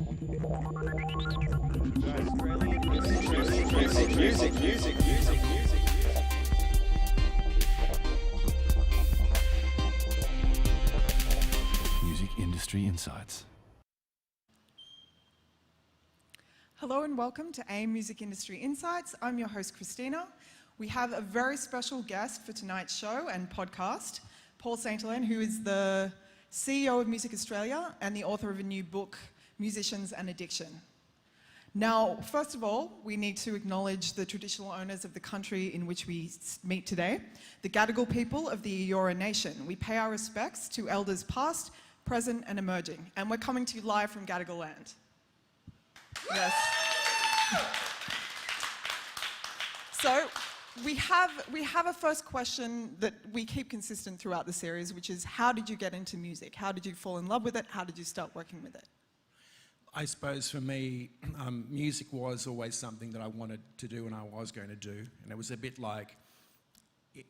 Music Industry Insights. Hello and welcome to AIM Music Industry Insights. I'm your host, Christina. We have a very special guest for tonight's show and podcast, Paul Saintilan, who is the CEO of Music Australia and the author of a new book, Musicians and Addiction. Now, first of all, we need to acknowledge the traditional owners of the country in which we meet today, the Gadigal people of the Eora Nation. We pay our respects to elders past, present and emerging. And we're coming to you live from Gadigal land. Yes. So we have a first question that we keep consistent throughout the series, which is, how did you get into music? How did you fall in love with it? How did you start working with it? I suppose for me, music was always something that I wanted to do and I was going to do. And it was a bit like,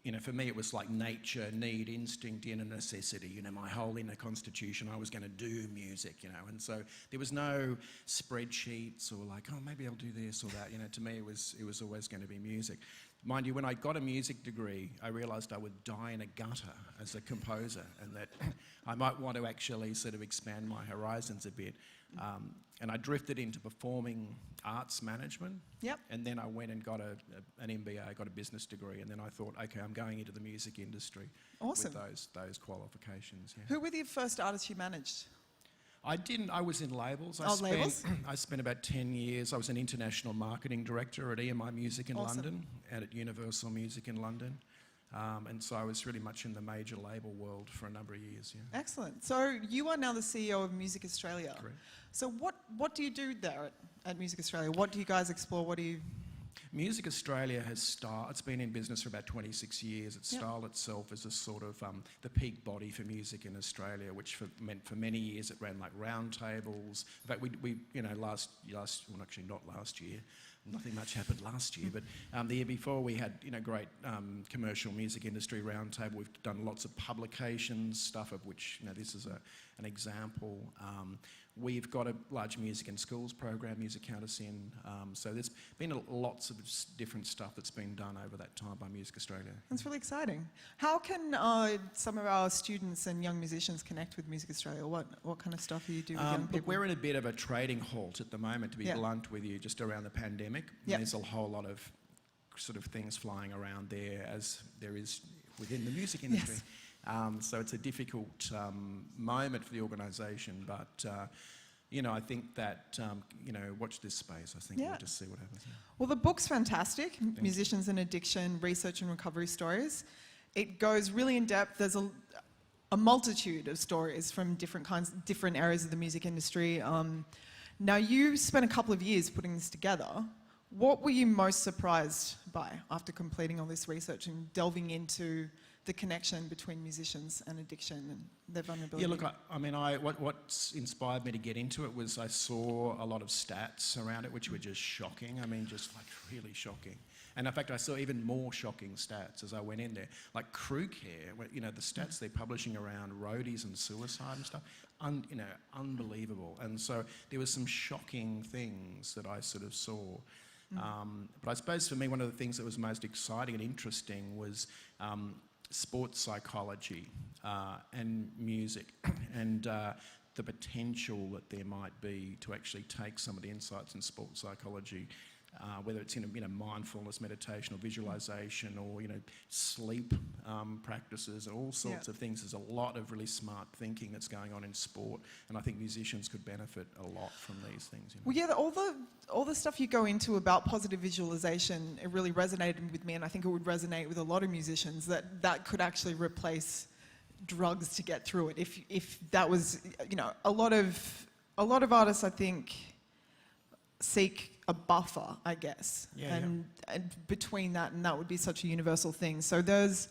you know, for me it was like nature, need, instinct, inner necessity. You know, my whole inner constitution, I was going to do music, you know. And so there was no spreadsheets or like, oh, maybe I'll do this or that. You know, to me it was always going to be music. Mind you, when I got a music degree, I realised I would die in a gutter as a composer and that I might want to actually sort of expand my horizons a bit. And I drifted into performing arts management. Yep. And then I went and got an MBA, I got a business degree, and then I thought, okay, I'm going into the music industry. Awesome. With those qualifications. Yeah. Who were the first artists you managed? I was in labels. Labels? I spent about 10 years. I was an international marketing director at EMI Music in London and at Universal Music in London. And so I was really much in the major label world for a number of years. Yeah. Excellent. So you are now the CEO of Music Australia. Correct. So what do you do there at Music Australia? What do you guys explore? What do you... Music Australia it's been in business for about 26 years. It styled itself as a sort of the peak body for music in Australia, which meant for many years it ran like roundtables. In fact, we you know, well, actually not last year, nothing much happened last year, but the year before we had, you know, great commercial music industry roundtable. We've done lots of publications, stuff of which, you know, this is an example. We've got a large music in schools program, Music Countess in. So there's been lots of different stuff that's been done over that time by Music Australia. That's really exciting. How can some of our students and young musicians connect with Music Australia? What kind of stuff are you doing with young people? Look, we're in a bit of a trading halt at the moment, to be blunt with you, just around the pandemic. There's a whole lot of sort of things flying around there, as there is within the music industry. Yes. So it's a difficult moment for the organisation, but you know, I think that, you know, watch this space. I think we'll just see what happens. Yeah. Well, the book's fantastic, Musicians and Addiction, Research and Recovery Stories. It goes really in depth. There's a multitude of stories from different areas of the music industry. Now, you spent a couple of years putting this together. What were you most surprised by after completing all this research and delving into the connection between musicians and addiction and their vulnerability? Yeah, look, I mean, what inspired me to get into it was I saw a lot of stats around it, which were just shocking. I mean, just like really shocking. And in fact, I saw even more shocking stats as I went in there. Like crew care, you know, the stats they're publishing around roadies and suicide and stuff, you know, unbelievable. And so there were some shocking things that I sort of saw. But I suppose for me, one of the things that was most exciting and interesting was sports psychology and music and the potential that there might be to actually take some of the insights in sports psychology, whether it's in a mindfulness meditation or visualization or, you know, sleep practices and all sorts of things. There's a lot of really smart thinking that's going on in sport, and I think musicians could benefit a lot from these things. You know? Well, yeah, all the stuff you go into about positive visualization, it really resonated with me, and I think it would resonate with a lot of musicians that could actually replace drugs to get through it. If that was, you know, a lot of artists, I think, seek a buffer, I guess, and between that, and that would be such a universal thing. So there's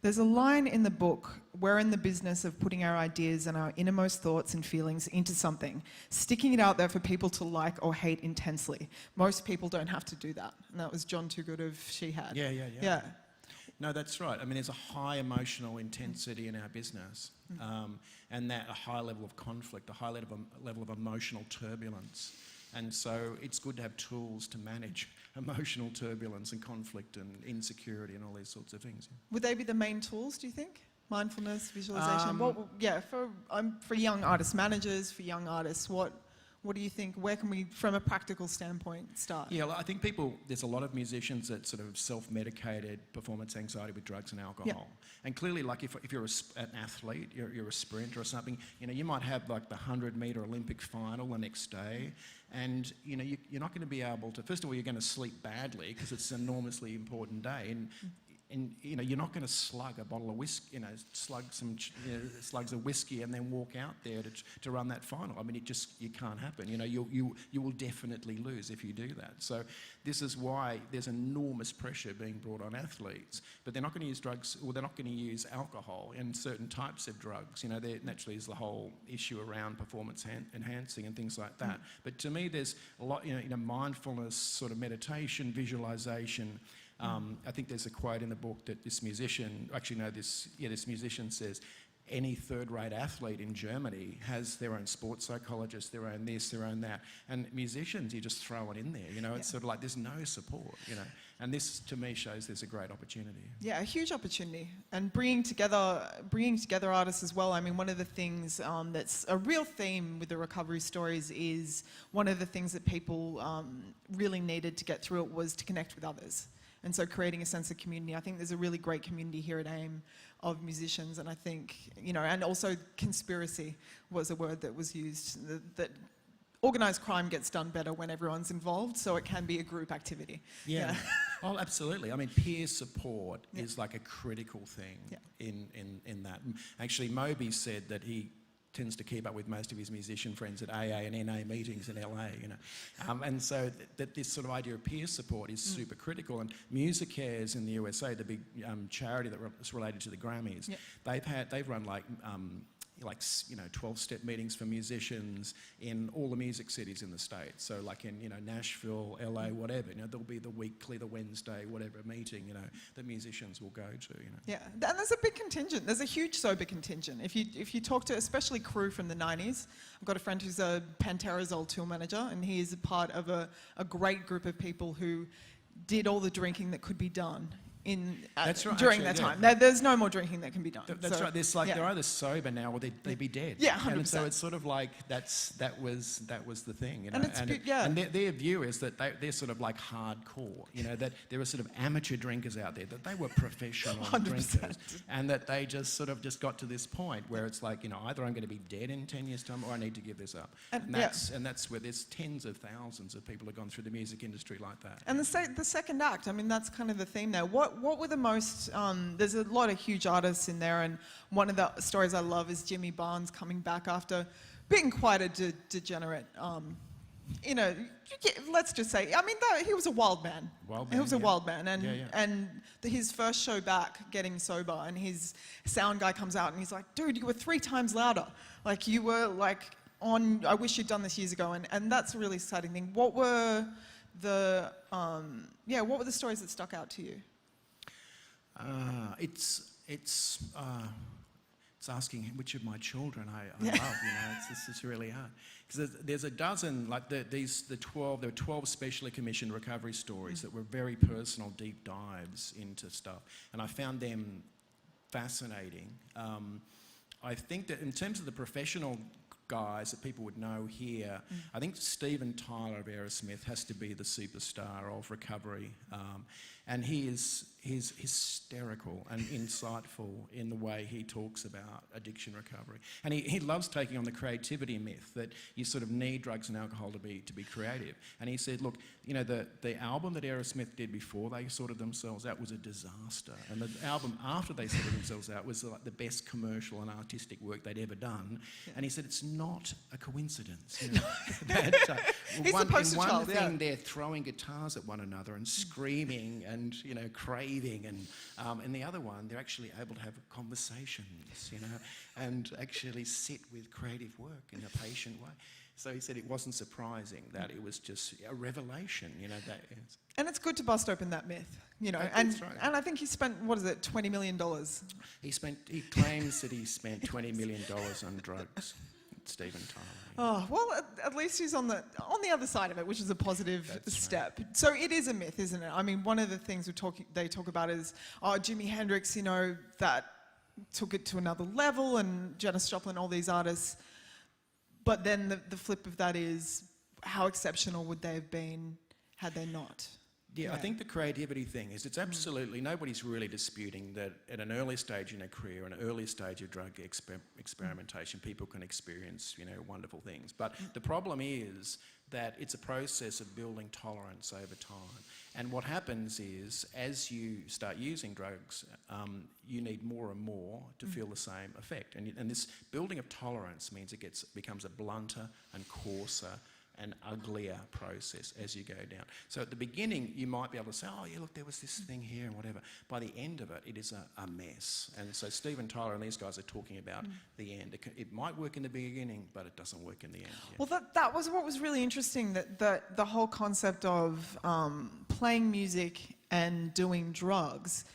a line in the book: we're in the business of putting our ideas and our innermost thoughts and feelings into something, sticking it out there for people to like or hate intensely. Most people don't have to do that, and that was John Toogood of She Had. Yeah. No, that's right. I mean, there's a high emotional intensity in our business, and that a high level of conflict, a high level of emotional turbulence. And so it's good to have tools to manage emotional turbulence and conflict and insecurity and all these sorts of things. Would they be the main tools, do you think? Mindfulness, visualization? For young artist managers, for young artists, what do you think? Where can we, from a practical standpoint, start? Yeah, well, I think there's a lot of musicians that sort of self-medicated performance anxiety with drugs and alcohol. And clearly, like if you're an athlete, you're a sprinter or something, you might have like the 100-metre Olympic final the next day, and you're not going to be able to, first of all, you're going to sleep badly because it's an enormously important day, and you're not going to slug a bottle of whiskey, slug some slugs of whiskey and then walk out there to run that final. I mean, you can't happen. You will definitely lose if you do that. So this is why there's enormous pressure being brought on athletes. But they're not going to use drugs, or they're not going to use alcohol and certain types of drugs. There naturally is the whole issue around performance enhancing and things like that. But to me, there's a lot, mindfulness, sort of meditation, visualization. I think there's a quote in the book that this musician says, any third-rate athlete in Germany has their own sports psychologist, their own this, their own that. And musicians, you just throw it in there, It's sort of like there's no support, And this, to me, shows there's a great opportunity. Yeah, a huge opportunity. And bringing together artists as well. I mean, one of the things that's a real theme with the recovery stories is one of the things that people really needed to get through it was to connect with others. And so creating a sense of community. I think there's a really great community here at AIM of musicians, and I think, and also conspiracy was a word that was used, that organised crime gets done better when everyone's involved, so it can be a group activity. Yeah. Oh, absolutely. I mean, peer support is like a critical thing in that. Actually, Moby said that he tends to keep up with most of his musician friends at AA and NA meetings in LA, and so that this sort of idea of peer support is super critical. And Music Cares in the USA, the big charity that's related to the Grammys, they've run like 12-step meetings for musicians in all the music cities in the States. So like in, Nashville, LA, whatever, there'll be the weekly, the Wednesday, whatever meeting, that musicians will go to, Yeah, and there's a big contingent. There's a huge sober contingent. If you talk to, especially crew from the 90s, I've got a friend who's a Pantera's old tour manager, and he is a part of a great group of people who did all the drinking that could be done during that time. There's no more drinking that can be done. That's right. There's they're either sober now or they'd be dead. Yeah, 100%. And so it's sort of like that was the thing. And their view is that they're sort of like hardcore. That there are sort of amateur drinkers out there, that they were professional 100%. drinkers, and that they just got to this point where it's like, either I'm going to be dead in 10 years' time or I need to give this up. And that's where there's tens of thousands of people who've gone through the music industry like that. And the second act, I mean, that's kind of the theme there. What were the most, there's a lot of huge artists in there, and one of the stories I love is Jimmy Barnes coming back after being quite a degenerate, let's just say, I mean, he was a wild man. He was a wild man, and his first show back, getting sober, and his sound guy comes out and he's like, dude, you were 3 times louder. Like, you were like I wish you'd done this years ago, and that's a really exciting thing. What were the stories that stuck out to you? It's asking which of my children I love. It's really hard because there's a dozen, like there were 12 specially commissioned recovery stories that were very personal, deep dives into stuff, and I found them fascinating. I think that in terms of the professional guys that people would know here, I think Steven Tyler of Aerosmith has to be the superstar of recovery, and he's hysterical and insightful in the way he talks about addiction recovery, and he loves taking on the creativity myth that you sort of need drugs and alcohol to be creative. And he said, look, the album that Aerosmith did before they sorted themselves out was a disaster, and the album after they sorted themselves out was like the best commercial and artistic work they'd ever done. And he said it's not a coincidence that He's the poster child, they're throwing guitars at one another and screaming and craving, and the other one they're actually able to have conversations, and actually sit with creative work in a patient way. So he said it wasn't surprising, that it was just a revelation, you know. That is. And it's good to bust open that myth, you know. That's right. And I think he spent, what is it, $20 million? He claims that he spent $20 million on drugs, Steven Tyler. Oh, well, at least he's on the other side of it, which is a positive That's step. So it is a myth, isn't it? I mean, one of the things they talk about is, Jimi Hendrix, you know, that took it to another level, and Janis Joplin, all these artists. But then the flip of that is, how exceptional would they have been had they not? Yeah, I think the creativity thing is, it's absolutely, nobody's really disputing that at an early stage in a career, an early stage of drug experimentation, people can experience, you know, wonderful things. But the problem is that it's a process of building tolerance over time. And what happens is, as you start using drugs, you need more and more to feel the same effect. And this building of tolerance means it becomes a blunter and coarser and uglier process as you go down. So at the beginning, you might be able to say, oh yeah, look, there was this thing here and whatever. By the end of it, it is a mess. And so Steven Tyler and these guys are talking about the end. It might work in the beginning, but it doesn't work in the end. Yeah. Well, that was what was really interesting, that the whole concept of playing music and doing drugs.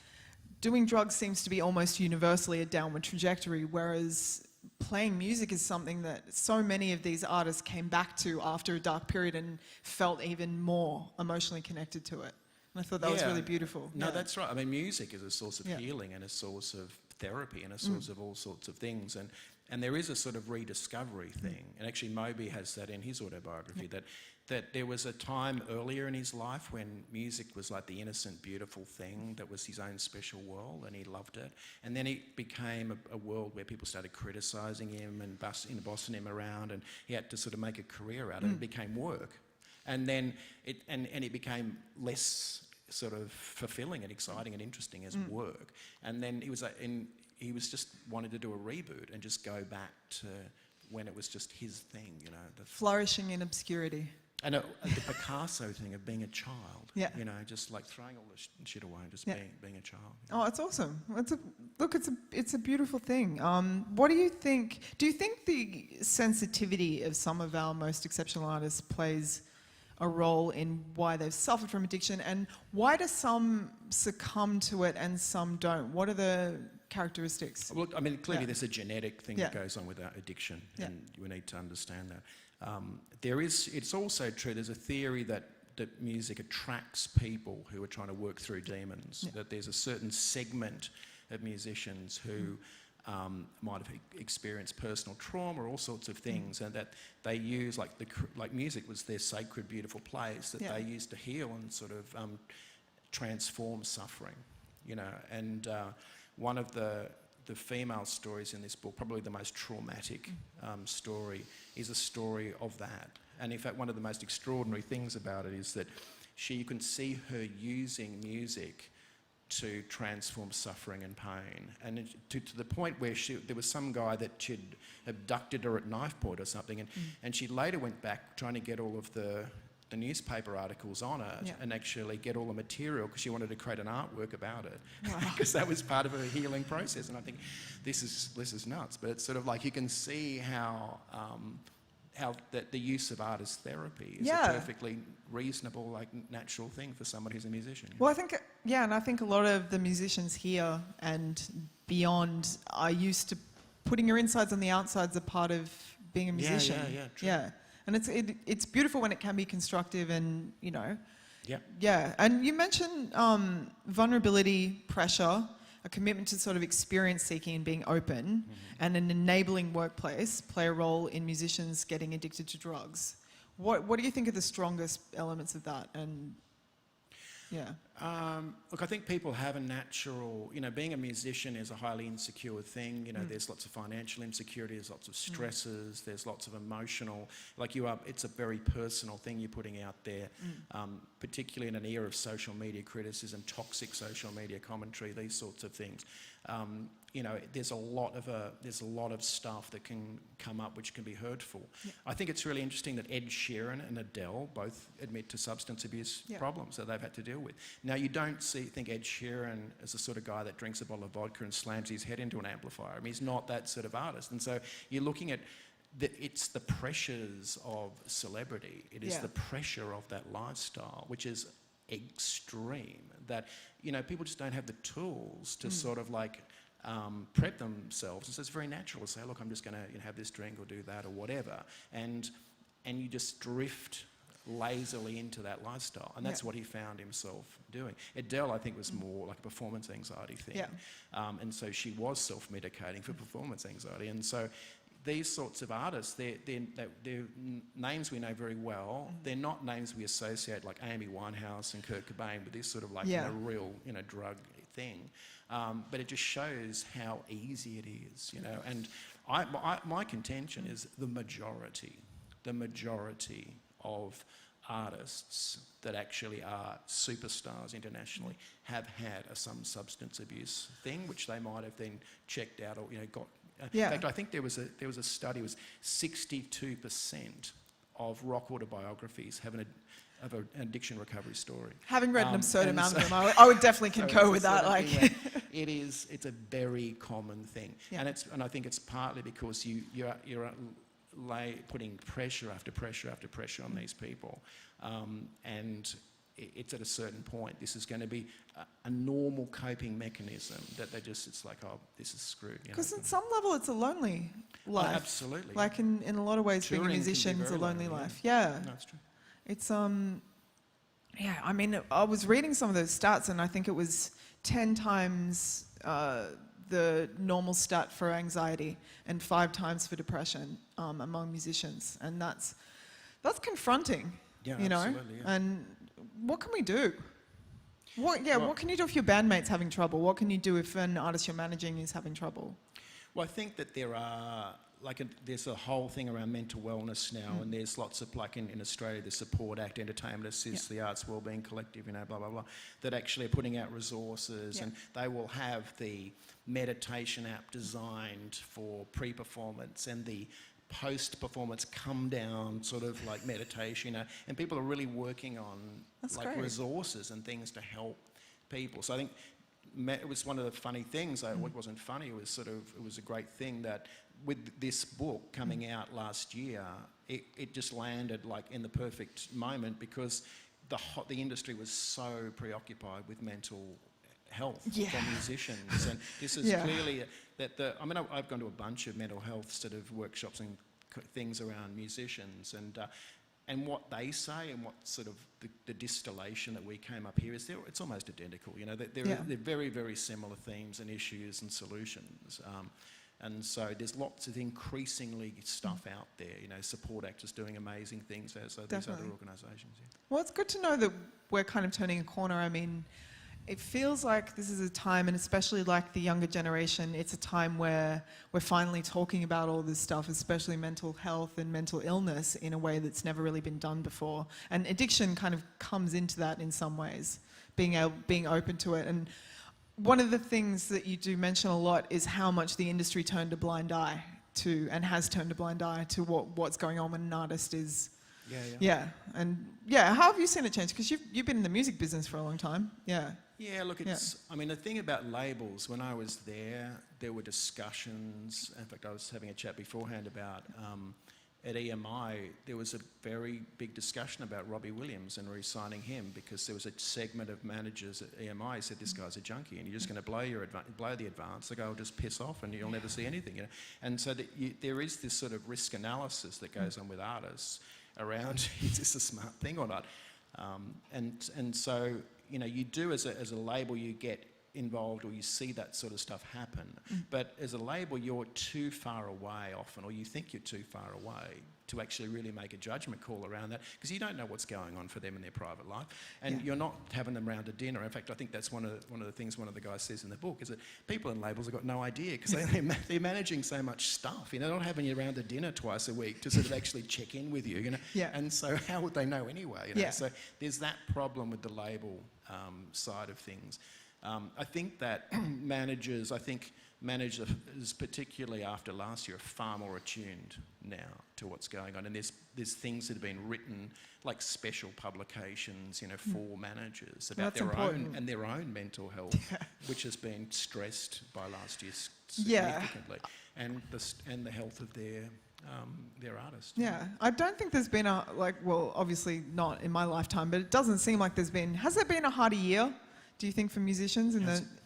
Doing drugs seems to be almost universally a downward trajectory, whereas playing music is something that so many of these artists came back to after a dark period and felt even more emotionally connected to it. And I thought that was really beautiful. No, that's right. I mean, music is a source of healing and a source of therapy and a source of all sorts of things. And there is a sort of rediscovery thing. And actually Moby has that in his autobiography, that there was a time earlier in his life when music was like the innocent, beautiful thing that was his own special world, and he loved it. And then it became a world where people started criticising him and bossing him around, and he had to sort of make a career out of it. It became work. And then it became less sort of fulfilling and exciting and interesting as work. And then he was just wanted to do a reboot and just go back to when it was just his thing, you know. Flourishing in obscurity. And the Picasso thing of being a child, you know, just like throwing all this shit away and just being a child. Oh, it's awesome. It's a beautiful thing. What do you think? Do you think the sensitivity of some of our most exceptional artists plays a role in why they've suffered from addiction, and why do some succumb to it and some don't? What are the characteristics? Well, I mean, clearly there's a genetic thing that goes on with our addiction, and we need to understand that. It's also true, there's a theory that music attracts people who are trying to work through demons, that there's a certain segment of musicians who might have experienced personal trauma or all sorts of things, and that they use, like music was their sacred, beautiful place that they used to heal and sort of transform suffering, you know. And one of the female stories in this book, probably the most traumatic story, is a story of that. And in fact, one of the most extraordinary things about it is that you can see her using music to transform suffering and pain. And to the point where there was some guy that she'd abducted her at knife point or something, and she later went back trying to get all of the newspaper articles on it and actually get all the material, because she wanted to create an artwork about it, because that was part of her healing process. And I think this is nuts, but it's sort of like you can see how that the use of art as therapy is a perfectly reasonable, like, natural thing for someone who's a musician. Well, I think, and I think a lot of the musicians here and beyond are used to putting your insides on the outsides a part of being a musician. True. And it's beautiful when it can be constructive, and, you know. Yeah. And you mentioned vulnerability, pressure, a commitment to sort of experience seeking and being open, and an enabling workplace play a role in musicians getting addicted to drugs. What do you think are the strongest elements of that? And look, I think people have a natural, you know, being a musician is a highly insecure thing. You know, there's lots of financial insecurity, there's lots of stresses, there's lots of emotional, it's a very personal thing you're putting out there, particularly in an era of social media criticism, toxic social media commentary, these sorts of things. You know, there's a lot of stuff that can come up which can be hurtful. I think it's really interesting that Ed Sheeran and Adele both admit to substance abuse problems that they've had to deal with. Now, you don't think Ed Sheeran is the sort of guy that drinks a bottle of vodka and slams his head into an amplifier. I mean, he's not that sort of artist. And so you're looking at it's the pressures of celebrity. It is the pressure of that lifestyle, which is extreme. That, you know, people just don't have the tools to sort of like prep themselves. And so it's very natural to say, look, I'm just going to have this drink or do that or whatever. And you just drift lazily into that lifestyle. And that's what he found himself doing. Adele, I think, was more like a performance anxiety thing. Yeah. And so she was self-medicating for performance anxiety. And so these sorts of artists, they're names we know very well. They're not names we associate like Amy Winehouse and Kurt Cobain with this sort of like real, drug thing. But it just shows how easy it is, And my contention is the majority of artists that actually are superstars internationally have had some substance abuse thing, which they might have then checked out or got. In fact, I think there was a study. It was 62% of rock autobiographies have an addiction recovery story. Having read an absurd amount of them, I would definitely concur with that. It's a very common thing, and I think it's partly because you're putting pressure after pressure after pressure on these people, and it's at a certain point. This is going to be a normal coping mechanism that it's like, oh, this is screwed. Because on some level, it's a lonely life. Oh, absolutely. Like in a lot of ways, Touring being a musician is a lonely lonely, life. Yeah. No, it's true. It's I mean, I was reading some of those stats, and I think it was 10 times the normal stat for anxiety and 5 times for depression among musicians, and that's confronting. Yeah, you know. absolutely, yeah. And what can we do? What can you do if your bandmate's having trouble? What can you do if an artist you're managing is having trouble? Well, I think that there's a whole thing around mental wellness now, and there's lots of, like in Australia, the Support Act, Entertainment Assist, the Arts Wellbeing Collective, blah, blah, blah, that actually are putting out resources, and they will have the meditation app designed for pre-performance and the post-performance come down sort of like meditation, and people are really working on resources and things to help people. So I think it was one of the funny things. It wasn't funny. It was a great thing that with this book coming out last year, it just landed like in the perfect moment because the industry was so preoccupied with mental health for musicians, and this is clearly I've gone to a bunch of mental health sort of workshops and things around musicians, and what they say and what sort of the distillation that we came up here is it's almost identical. They're very, very similar themes and issues and solutions. And so there's lots of increasingly stuff out there. Support actors doing amazing things, as are these other organisations. Yeah. Well, it's good to know that we're kind of turning a corner. I mean, it feels like this is a time, and especially like the younger generation, it's a time where we're finally talking about all this stuff, especially mental health and mental illness, in a way that's never really been done before. And addiction kind of comes into that in some ways, being open to it. And one of the things that you do mention a lot is how much the industry turned a blind eye to, and has turned a blind eye to what's going on when an artist is. How have you seen it change? Because you've been in the music business for a long time. Yeah, look, I mean, the thing about labels, when I was there were discussions. In fact, I was having a chat beforehand about, at EMI, there was a very big discussion about Robbie Williams and re-signing him because there was a segment of managers at EMI who said, this guy's a junkie and you're just going to blow the advance. The guy will just piss off and you'll never see anything. And so there is this sort of risk analysis that goes on with artists around, is this a smart thing or not? And so, you do as a label, you get involved or you see that sort of stuff happen. But as a label, you're too far away often, or you think you're too far away to actually really make a judgment call around that, because you don't know what's going on for them in their private life, and you're not having them round to dinner. In fact, I think that's one of the things one of the guys says in the book, is that people in labels have got no idea because they're managing so much stuff. They're not having you around to dinner twice a week to sort of actually check in with you. And so how would they know anyway? So there's that problem with the label side of things. I think that managers, particularly after last year, are far more attuned now to what's going on. And there's things that have been written, like special publications, for managers about their own mental health, which has been stressed by last year significantly, and the health of their their artist. Yeah, I don't think there's been well, obviously not in my lifetime, but it doesn't seem like has there been a harder year, do you think, for musicians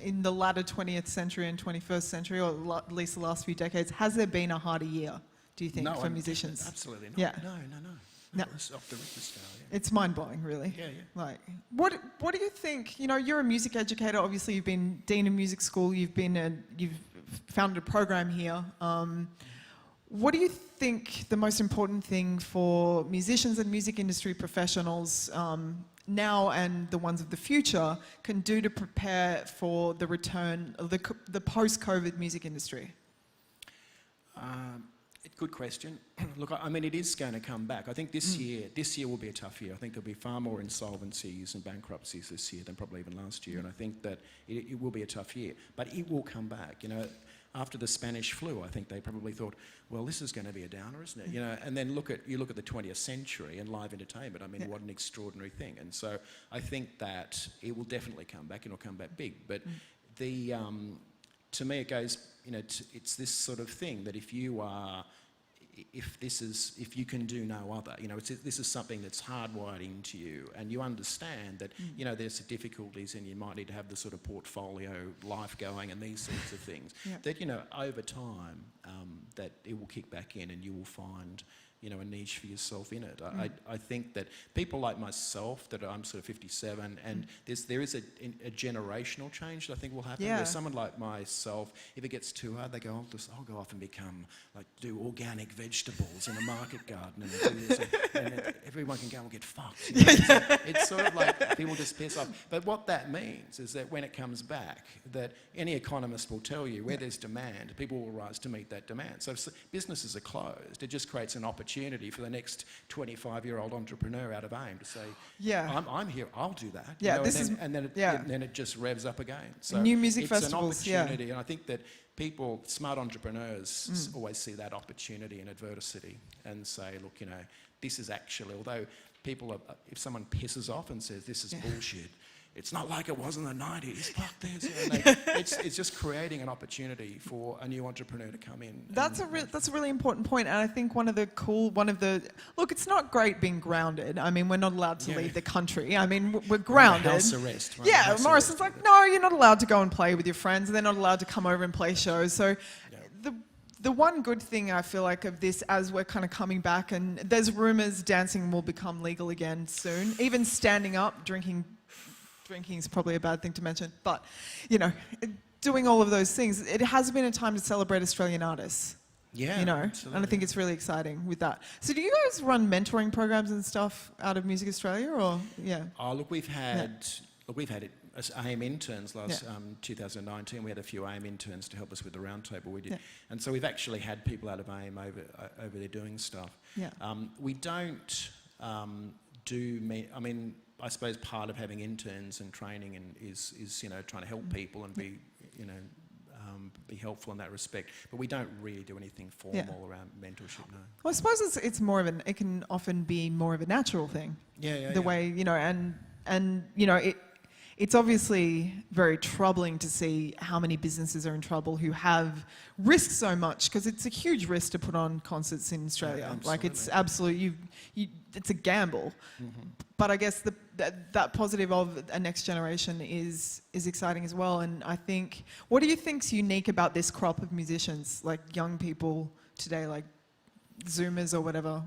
in the latter 20th century and 21st century, or at least the last few decades? Has there been a harder year, do you think, for musicians? Absolutely not. Yeah. No. It's off the Richter scale, yeah. It's mind-blowing, really. Yeah. Like, what do you think? You know, you're a music educator. Obviously, you've been dean of music school. You've founded a program here. What do you think the most important thing for musicians and music industry professionals now and the ones of the future can do to prepare for the return of the post-COVID music industry? Good question. Look, I mean, it is going to come back. I think this year will be a tough year. I think there'll be far more insolvencies and bankruptcies this year than probably even last year. And I think that it will be a tough year, but it will come back. You know, after the Spanish flu, I think they probably thought, well, this is going to be a downer, isn't it? You know, and then you look at the 20th century and live entertainment. I mean, what an extraordinary thing. And so I think that it will definitely come back, and it'll come back big. But to me, it goes, you know, it's this sort of thing that if you can do no other, you know, this is something that's hardwired into you, and you understand that, you know, there's difficulties and you might need to have the sort of portfolio life going and these sorts of things, that, you know, over time, that it will kick back in and you will find, you know, a niche for yourself in it. I think that people like myself, that I'm sort of 57, and there is a generational change that I think will happen. Yeah. There's someone like myself, if it gets too hard, they go, I'll go off and do organic vegetables in a market garden and do this, and everyone can go and get fucked. You know? It's sort of like people just piss off. But what that means is that when it comes back, that any economist will tell you where there's demand, people will rise to meet that demand. So if businesses are closed, it just creates an opportunity for the next 25-year-old entrepreneur out of AIM to say, I'm here, I'll do that. Yeah, you know, and then it just revs up again. So new music it's festivals, an opportunity, and I think that smart entrepreneurs always see that opportunity in adversity and say, look, you know, this is actually, although if someone pisses off and says this is bullshit, it's not like it was in the 90s. Fuck this. You know, it's just creating an opportunity for a new entrepreneur to come in. That's a really important point, and I think look, it's not great being grounded. I mean, we're not allowed to leave the country. I mean, we're grounded. House arrest. Right? Yeah, Morrison's like, no, you're not allowed to go and play with your friends, and they're not allowed to come over and play shows. So the one good thing I feel like of this, as we're kind of coming back, and there's rumours dancing will become legal again soon. Even standing up, drinking is probably a bad thing to mention, but, you know, doing all of those things, it has been a time to celebrate Australian artists. Yeah, you know, absolutely. and I think it's really exciting with that. So do you guys run mentoring programs and stuff out of Music Australia, or Oh, look, we've had it as AIM interns last 2019. We had a few AIM interns to help us with the roundtable we did, and so we've actually had people out of AIM over there doing stuff. Yeah. We don't I suppose part of having interns and training is you know, trying to help people and be, you know, be helpful in that respect. But we don't really do anything formal around mentorship, no. Well, I suppose it's more of it can often be more of a natural thing. The way, you know, and you know, it's obviously very troubling to see how many businesses are in trouble who have risked so much, because it's a huge risk to put on concerts in Australia. Like, it's absolute, it's a gamble. But I guess that positive of a next generation is exciting as well. And I think, what do you think's unique about this crop of musicians, like young people today, like Zoomers or whatever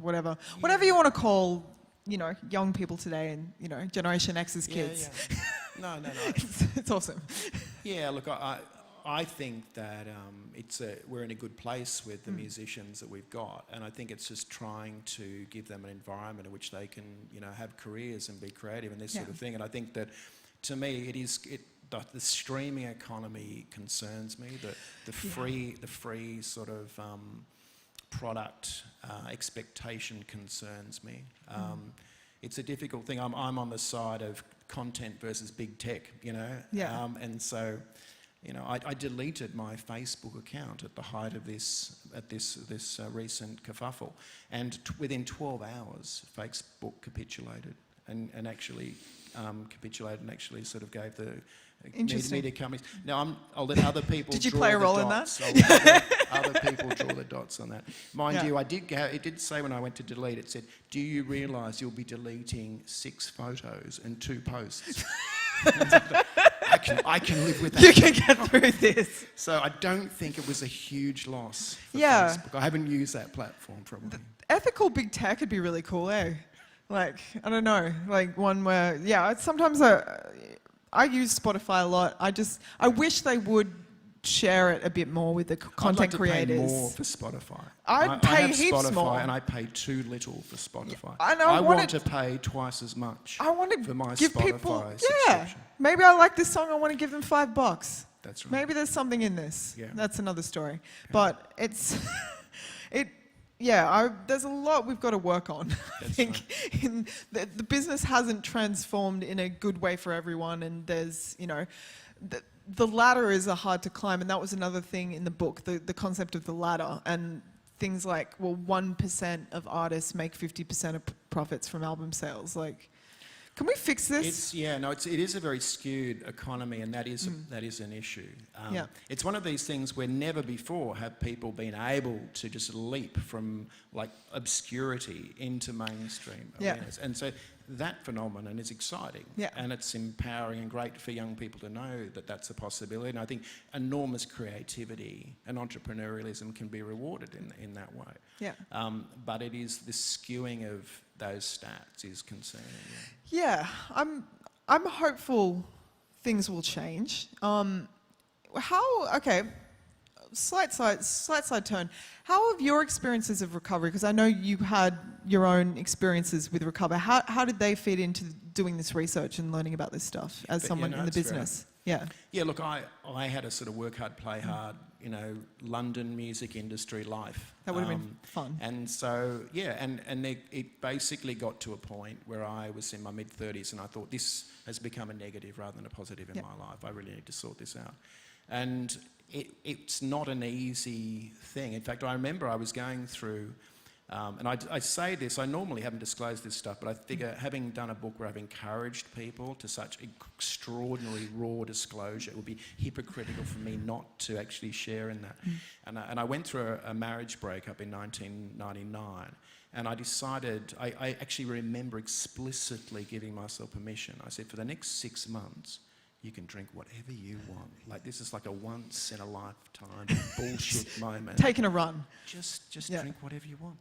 you want to call, you know, young people today, and, you know, Generation X's kids. No. It's awesome. Yeah, look, I think that we're in a good place with the musicians that we've got, and I think it's just trying to give them an environment in which they can, you know, have careers and be creative and this sort of thing. And I think that, to me, the streaming economy concerns me. The free sort of product expectation concerns me. It's a difficult thing. I'm on the side of content versus big tech, you know. And so, you know, I deleted my Facebook account at the height of this recent kerfuffle, and within 12 hours, Facebook capitulated. and actually capitulated and actually sort of gave the Interesting. media companies. Now I'll let other people. Did you draw play a the role in dots. that? I'll let other people draw the dots on that. Mind Yeah. you, it did say when I went to delete, it said, "Do you realise you'll be deleting 6 photos and 2 posts?" I can live with that. You can get through this. So I don't think it was a huge loss for Yeah. Facebook. I haven't used that platform probably. Ethical big tech would be really cool, eh? Like, I don't know, like one where, sometimes I use Spotify a lot. I wish they would share it a bit more with the content I'd like creators. to pay more for Spotify. I'd I pay have heaps Spotify more. and I pay too little for Spotify. and I I want wanna- to pay twice as much I want for to my give Spotify people, subscription. maybe I like this song, I want to give them $5. That's right. Maybe there's something in this. Yeah. That's another story. But it's, there's a lot we've got to work on. I think the business hasn't transformed in a good way for everyone, and there's, the ladder is hard to climb, and that was another thing in the book, the concept of the ladder, and things like, well, 1% of artists make 50% of profits from album sales. Like, can we fix this? It is a very skewed economy, and that is an issue. It's one of these things where never before have people been able to just leap from like obscurity into mainstream awareness, and so that phenomenon is exciting, and it's empowering and great for young people to know that that's a possibility. And I think enormous creativity and entrepreneurialism can be rewarded in that way. But it is the skewing of those stats is concerning. I'm hopeful things will change. Slight side turn. How have your experiences of recovery, because I know you had your own experiences with recovery, how did they fit into doing this research and learning about this stuff as someone in the business? Look, I had a sort of work hard, play hard, London music industry life. That would have been fun. And so, it basically got to a point where I was in my mid-30s and I thought this has become a negative rather than a positive in my life. I really need to sort this out. And it's not an easy thing. In fact, I remember I was going through, and I say this, I normally haven't disclosed this stuff, but I figure having done a book where I've encouraged people to such extraordinary raw disclosure, it would be hypocritical for me not to actually share in that. And I went through a marriage breakup in 1999, and I decided, I actually remember explicitly giving myself permission. I said, for the next 6 months, you can drink whatever you want. Like, this is like a once in a lifetime bullshit moment. Taking a run. Just drink whatever you want.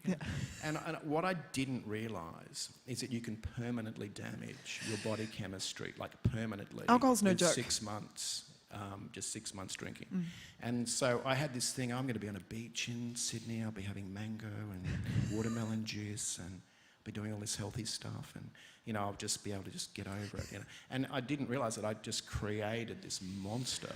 And what I didn't realise is that you can permanently damage your body chemistry, like permanently. Alcohol's no with joke. 6 months, just 6 months drinking. And so I had this thing, I'm going to be on a beach in Sydney, I'll be having mango and watermelon juice and be doing all this healthy stuff, and I'll just be able to just get over it. And I didn't realise that I'd just created this monster,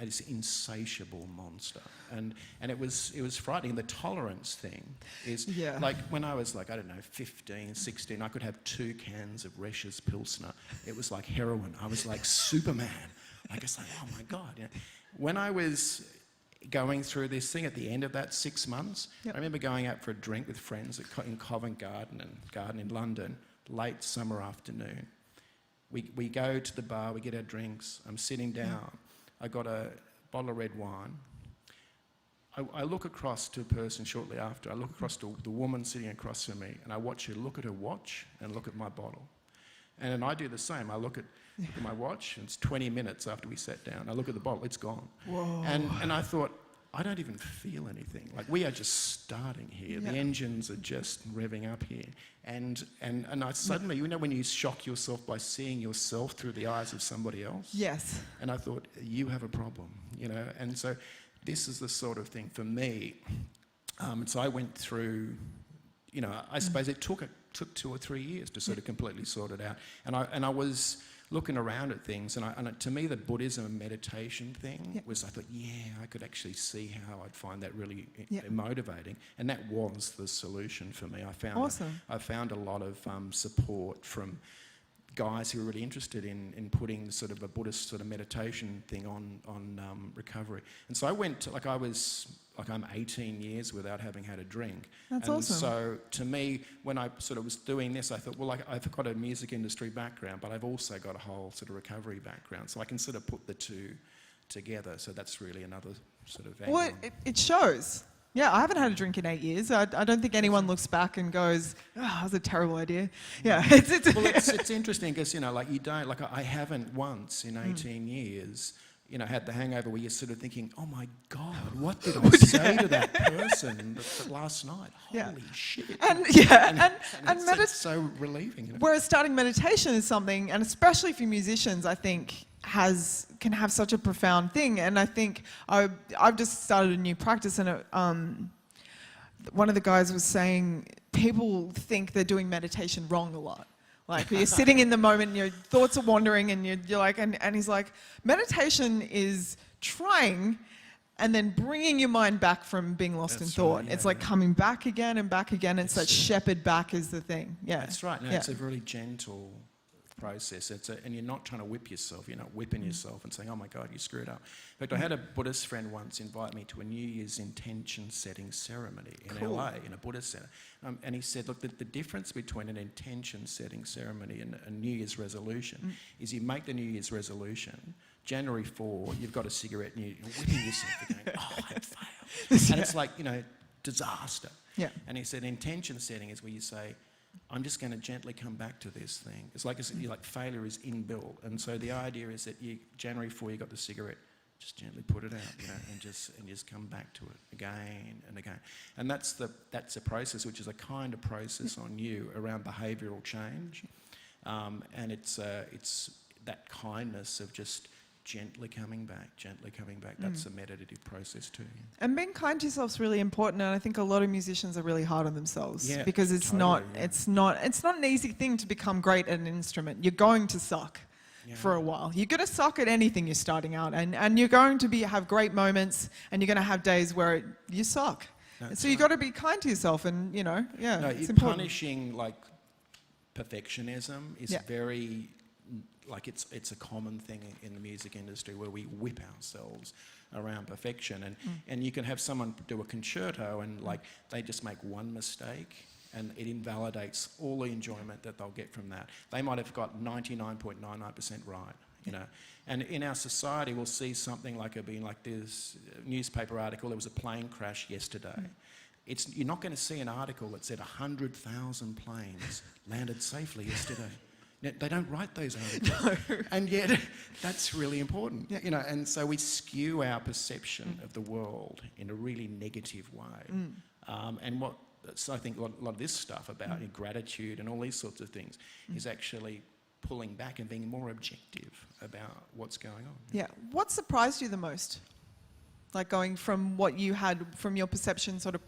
this insatiable monster, and it was frightening. The tolerance thing is like when I was 15, 16, I could have 2 cans of Resch's Pilsner. It was like heroin. I was like Superman. It's like, oh my God. When I was going through this thing at the end of that 6 months, I remember going out for a drink with friends in Covent Garden in London, late summer afternoon. We go to the bar, we get our drinks, I'm sitting down, I got a bottle of red wine. I look across to a person shortly after, I look across to the woman sitting across from me, and I watch her look at her watch and look at my bottle. And then I do the same. I look at my watch, and it's 20 minutes after we sat down. I look at the bottle, it's gone. Whoa. And I thought, I don't even feel anything. Like, we are just starting here. The engines are just revving up here. And I suddenly, when you shock yourself by seeing yourself through the eyes of somebody else. Yes. And I thought, you have a problem, And so this is the sort of thing for me. So I went through, I suppose it took 2 or 3 years to sort of completely sort it out. And I was looking around at things, and to me the Buddhism and meditation thing was, I thought, I could actually see how I'd find that really motivating, and that was the solution for me. I found a lot of support from guys who were really interested in putting sort of a Buddhist sort of meditation thing on recovery. And so I went to, I'm 18 years without having had a drink. That's and awesome. So to me, when I sort of was doing this, I thought, well, I've got a music industry background, but I've also got a whole sort of recovery background. So I can sort of put the two together. So that's really another sort of angle. Well, it shows. Yeah, I haven't had a drink in 8 years. I don't think anyone looks back and goes, "Oh, that was a terrible idea." Yeah, Well, it's interesting because, you know, like you don't, like I haven't once in 18 years, you know, had the hangover where you're sort of thinking, oh my God, what did I say to that person last night? Yeah. Holy shit. And It's so relieving. You know? whereas starting meditation is something, and especially for musicians, I think can have such a profound thing. And I think I've just started a new practice, and one of the guys was saying people think they're doing meditation wrong a lot. Like you're sitting in the moment and your thoughts are wandering and you're like, and he's like, meditation is trying and then bringing your mind back from being lost in thought. Right, yeah, it's like coming back again and back again. It's that shepherd back is the thing. Yeah. That's right. No, yeah. It's a really gentle process. And you're not trying to whip yourself. You're not whipping yourself and saying, oh my God, you screwed up. In fact, I had a Buddhist friend once invite me to a New Year's intention setting ceremony in LA, in a Buddhist center. And he said, look, the difference between an intention setting ceremony and a New Year's resolution is you make the New Year's resolution, January 4, you've got a cigarette and you're whipping yourself again, oh, I failed. And it's like, you know, disaster. Yeah. And he said intention setting is where you say, I'm just going to gently come back to this thing. It's like failure is inbuilt. And so the idea is that January 4, you got the cigarette, just gently put it out, you know, and just come back to it again and again. And that's a process, which is a kind of process on you around behavioural change. And it's that kindness of just gently coming back. That's a meditative process too. And being kind to yourself is really important, and I think a lot of musicians are really hard on themselves because it's not an easy thing to become great at an instrument. You're going to suck for a while. You're going to suck at anything you're starting out, and you're going to have great moments, and you're going to have days where you suck. So you've got to be kind to yourself, and it's important. Punishing like perfectionism is very. Like it's a common thing in the music industry where we whip ourselves around perfection, and you can have someone do a concerto and like they just make one mistake and it invalidates all the enjoyment that they'll get from that. They might have got 99.99% right, you know. And in our society, we'll see something like this newspaper article. There was a plane crash yesterday. You're not going to see an article that said 100,000 planes landed safely yesterday. They don't write those articles, and yet that's really important, you know. And so we skew our perception of the world in a really negative way. So I think a lot of this stuff about gratitude and all these sorts of things is actually pulling back and being more objective about what's going on. Yeah. What surprised you the most? Like going from what you had from your perception sort of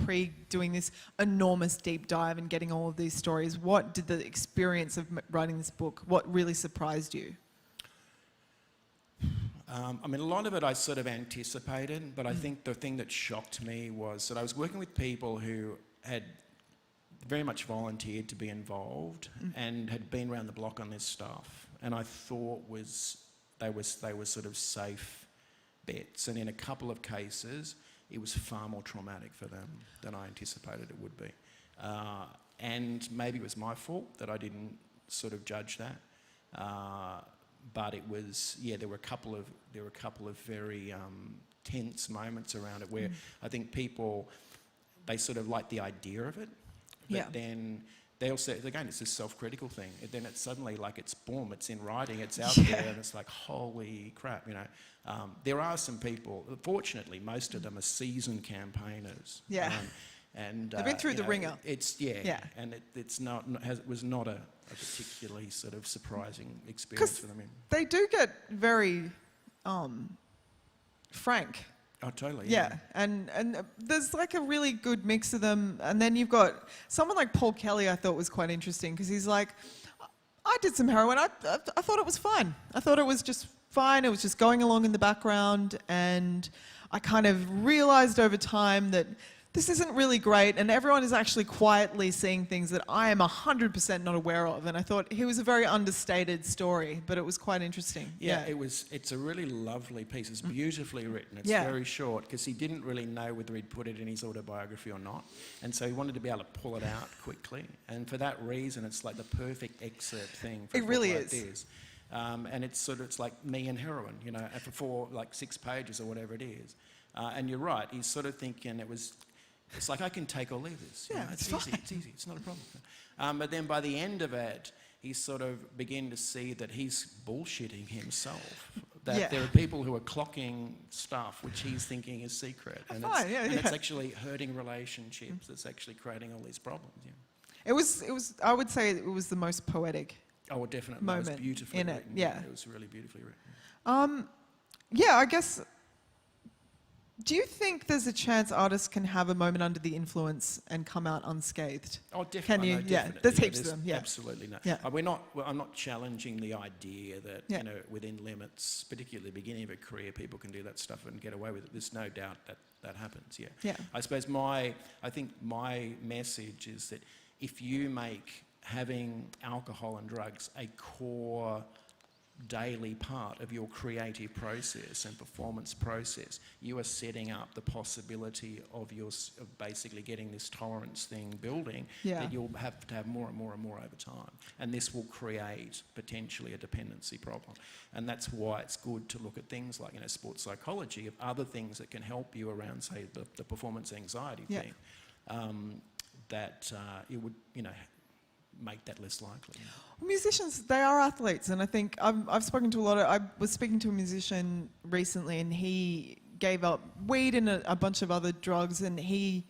doing this enormous deep dive and getting all of these stories, what did the experience of writing this book, what really surprised you? I mean, a lot of it I sort of anticipated, but I think the thing that shocked me was that I was working with people who had very much volunteered to be involved and had been around the block on this stuff, and I thought they were sort of safe bets, and in a couple of cases it was far more traumatic for them than I anticipated it would be, and maybe it was my fault that I didn't sort of judge that, but it was there were a couple of very tense moments around it where I think people, they sort of like the idea of it, but then they also, again, it's this self-critical thing. And then it's suddenly like it's boom, it's in writing, it's out there, and it's like, holy crap, you know. There are some people, fortunately, most of them are seasoned campaigners. Yeah. And they've been through the ringer. It's and it was not a particularly sort of surprising experience for them. They do get very frank. Oh, totally. Yeah, and there's like a really good mix of them. And then you've got someone like Paul Kelly. I thought was quite interesting because he's like, I did some heroin. I thought it was fine. I thought it was just fine. It was just going along in the background, and I kind of realised over time that this isn't really great, and everyone is actually quietly seeing things that I am 100% not aware of. And I thought he was a very understated story, but it was quite interesting. Yeah, it's a really lovely piece. It's beautifully written. It's Yeah. very short because he didn't really know whether he'd put it in his autobiography or not. And so he wanted to be able to pull it out quickly. And for that reason, it's like the perfect excerpt thing for a It book really like is. this. And it's like me and heroin, you know, for 6 pages or whatever it is. And you're right, he's sort of thinking it's like I can take or leave this. You Yeah, know, it's easy, it's easy, it's not a problem. But then by the end of it, he's sort of beginning to see that he's bullshitting himself. That Yeah. there are people who are clocking stuff which he's thinking is secret. And, Fine, it's actually hurting relationships. It's actually creating all these problems. Yeah. It was. I would say it was the most poetic. Oh, definitely. It was Moment beautifully in it, written. yeah. It was really beautifully written. Yeah, I guess. Do you think there's a chance artists can have a moment under the influence and come out unscathed? Oh, definitely. Can you? No, Yeah, definitely. there's heaps of there's them. Yeah. Absolutely no. Yeah. I'm not challenging the idea that Yeah. you know within limits, particularly the beginning of a career, people can do that stuff and get away with it. There's no doubt that happens. Yeah. Yeah. I suppose I think my message is that if you make having alcohol and drugs a core daily part of your creative process and performance process, you are setting up the possibility of basically getting this tolerance thing building Yeah. that you'll have to have more and more and more over time. And this will create potentially a dependency problem. And that's why it's good to look at things like, you know, sports psychology, of other things that can help you around, say, the performance anxiety Yeah. thing, that it would, you know, make that less likely. Musicians, they are athletes, and I think I've spoken to I was speaking to a musician recently, and he gave up weed and a bunch of other drugs, and he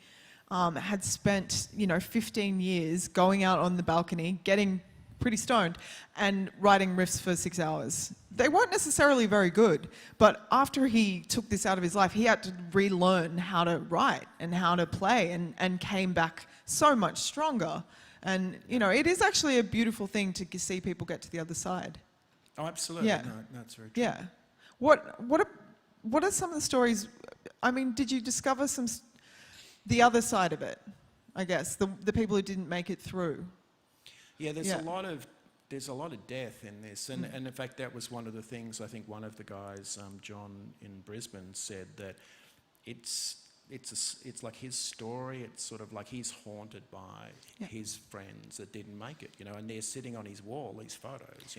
had spent 15 years going out on the balcony, getting pretty stoned, and writing riffs for 6 hours. They weren't necessarily very good, but after he took this out of his life, he had to relearn how to write and how to play, and came back so much stronger. And, it is actually a beautiful thing to see people get to the other side. Oh, absolutely. Yeah. No, that's very true. Yeah. What are some of the stories? I mean, did you discover the other side of it, I guess, the people who didn't make it through? Yeah, there's Yeah. a lot of death in this, and in fact that was one of the things I think one of the guys, John in Brisbane, said that it's like his story. It's sort of like he's haunted by his friends that didn't make it, and they're sitting on his wall, these photos,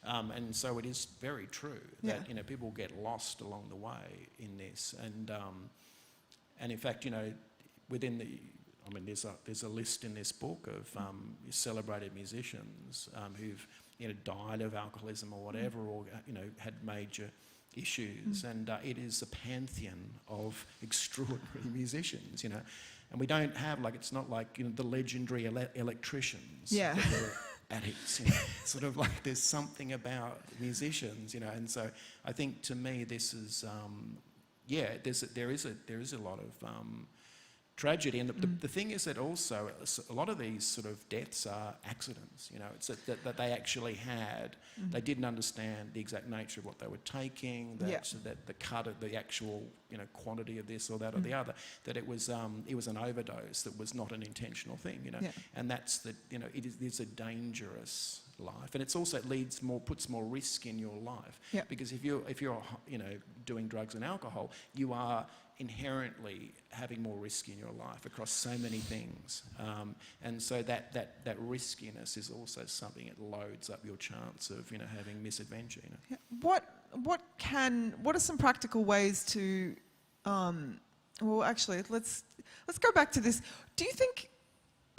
and so it is very true that people get lost along the way in this, and in fact, within the. I mean, there's a list in this book of celebrated musicians who've died of alcoholism or whatever, or had major issues, and it is a pantheon of extraordinary musicians, and we don't have it's not like the legendary electricians that were addicts, sort of like there's something about musicians, and so I think to me this is there is a lot of tragedy, and the thing is that also a lot of these sort of deaths are accidents. It's that they actually had. They didn't understand the exact nature of what they were taking. That the cut of the actual quantity of this or that or the other. That it was an overdose. That was not an intentional thing. And that's that. It is a dangerous life, and it's also puts more risk in your life. Because if you're doing drugs and alcohol, you are inherently having more risk in your life across so many things, and so that riskiness is also something that loads up your chance of having misadventure. What are some practical ways to? Well, actually, let's go back to this. Do you think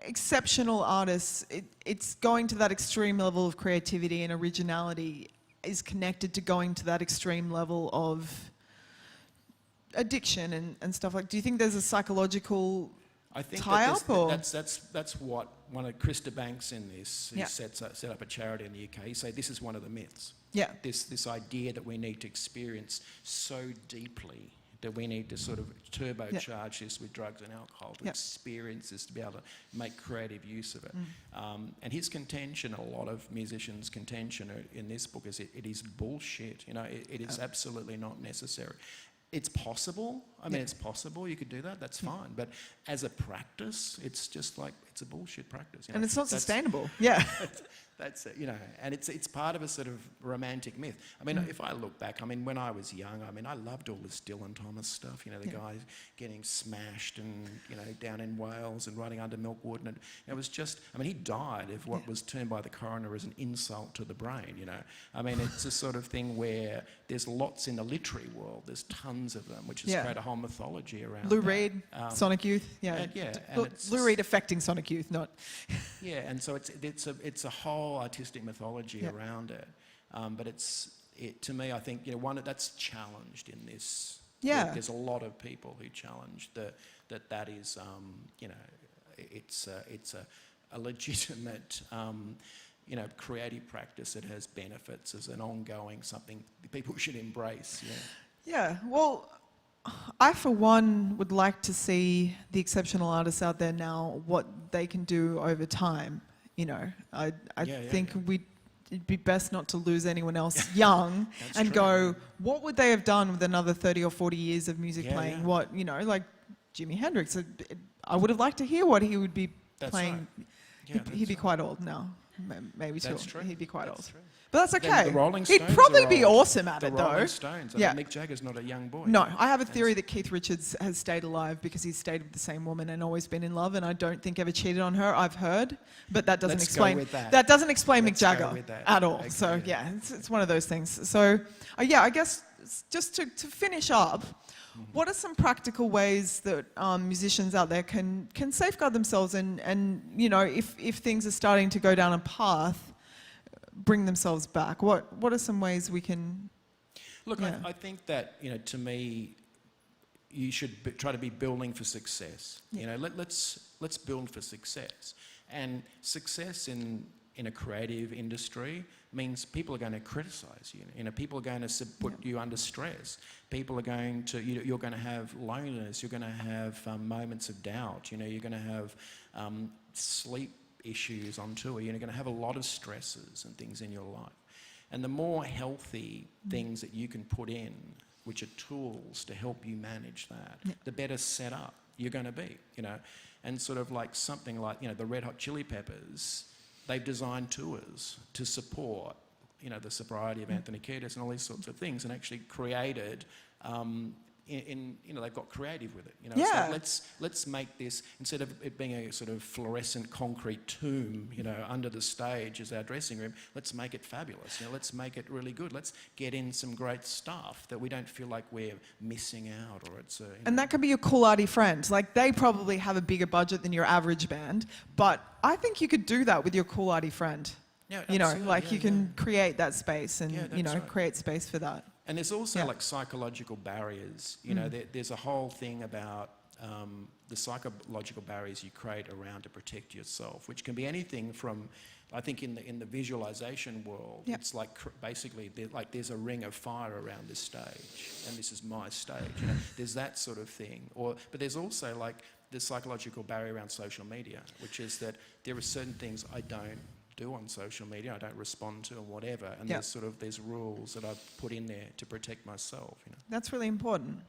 exceptional artists, it's going to that extreme level of creativity and originality, is connected to going to that extreme level of addiction and stuff do you think there's a psychological tie-up? That's what one of Krista Banks in this who set up a charity in the UK. He said this is one of the myths. Yeah. This idea that we need to experience so deeply that we need to sort of turbocharge this with drugs and alcohol to experience this, to be able to make creative use of it. And his contention, a lot of musicians' contention in this book is it is bullshit. It is absolutely not necessary. it's possible. I mean, it's possible. You could do that. That's fine. But as a practice, it's just like it's a bullshit practice. You know? And it's not That's- sustainable. Yeah. That's it, you know, and it's part of a sort of romantic myth. I mean, if I look back, I mean, when I was young, I mean, I loved all this Dylan Thomas stuff. You know, the guy getting smashed and down in Wales and riding under Milkwood, and it was just. I mean, he died of what was termed by the coroner as an insult to the brain. You know, I mean, it's a sort of thing where there's lots in the literary world. There's tons of them, which has created a whole mythology around. Lou that. Reed, Sonic Youth, and Lou Reed affecting Sonic Youth, not. Yeah, and so it's a whole artistic mythology around it, but to me, I think one that's challenged in this. Yeah, there's a lot of people who challenge that is it's a legitimate creative practice that has benefits as an ongoing something people should embrace. Yeah. Well, I, for one, would like to see the exceptional artists out there now, what they can do over time. I think it'd be best not to lose anyone else young and go, what would they have done with another 30 or 40 years of music playing? Yeah. What, like Jimi Hendrix, I would have liked to hear what he would be playing. Right. Yeah, he'd be quite old now. Maybe too old. He'd be quite old. True. But that's okay. The Rolling Stones He'd probably be awesome at it, though. The Rolling Stones. Mick Jagger's not a young boy. No, I have a theory that Keith Richards has stayed alive because he's stayed with the same woman and always been in love, and I don't think ever cheated on her. I've heard, but that doesn't explain. That doesn't explain Mick Jagger at all. Okay, so yeah, it's one of those things. So I guess just to finish up. What are some practical ways that musicians out there can safeguard themselves and if things are starting to go down a path, bring themselves back? What are some ways we can? Look, I think that to me, you should try to be building for success. Yeah. Let's build for success, and success in a creative industry means people are going to criticize you. People are going to put you under stress. People are going to, you're going to have loneliness. You're going to have moments of doubt. You're going to have sleep issues on tour. You're going to have a lot of stresses and things in your life. And the more healthy things that you can put in, which are tools to help you manage that, the better set up you're going to be. And sort of like something like the Red Hot Chili Peppers. They've designed tours to support, the sobriety of Anthony Kiedis and all these sorts of things, and actually created, they've got creative with it. Yeah. So let's make this, instead of it being a sort of fluorescent concrete tomb, under the stage as our dressing room, let's make it fabulous. Let's make it really good. Let's get in some great stuff that we don't feel like we're missing out, or it's. And that can be your cool arty friend. Like, they probably have a bigger budget than your average band, but I think you could do that with your cool arty friend. Yeah, you can create that space and create space for that. And there's also like psychological barriers. There's a whole thing about the psychological barriers you create around to protect yourself, which can be anything from, I think in the visualization world, it's like basically there's a ring of fire around this stage, and this is my stage. There's that sort of thing. But there's also like the psychological barrier around social media, which is that there are certain things I don't do on social media, I don't respond to, or whatever, and there's rules that I've put in there to protect myself. That's really important.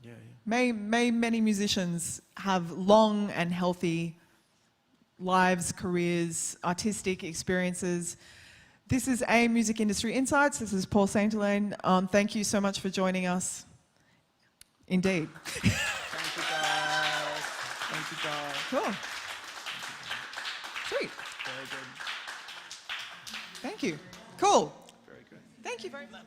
Yeah. May many musicians have long and healthy lives, careers, artistic experiences. This is AIM Music Industry Insights. This is Paul Saintilan. Thank you so much for joining us. Indeed. Thank you, guys. Thank you, guys. Cool. Sweet. Very good. Thank you. Cool. Very good. Thank you very much.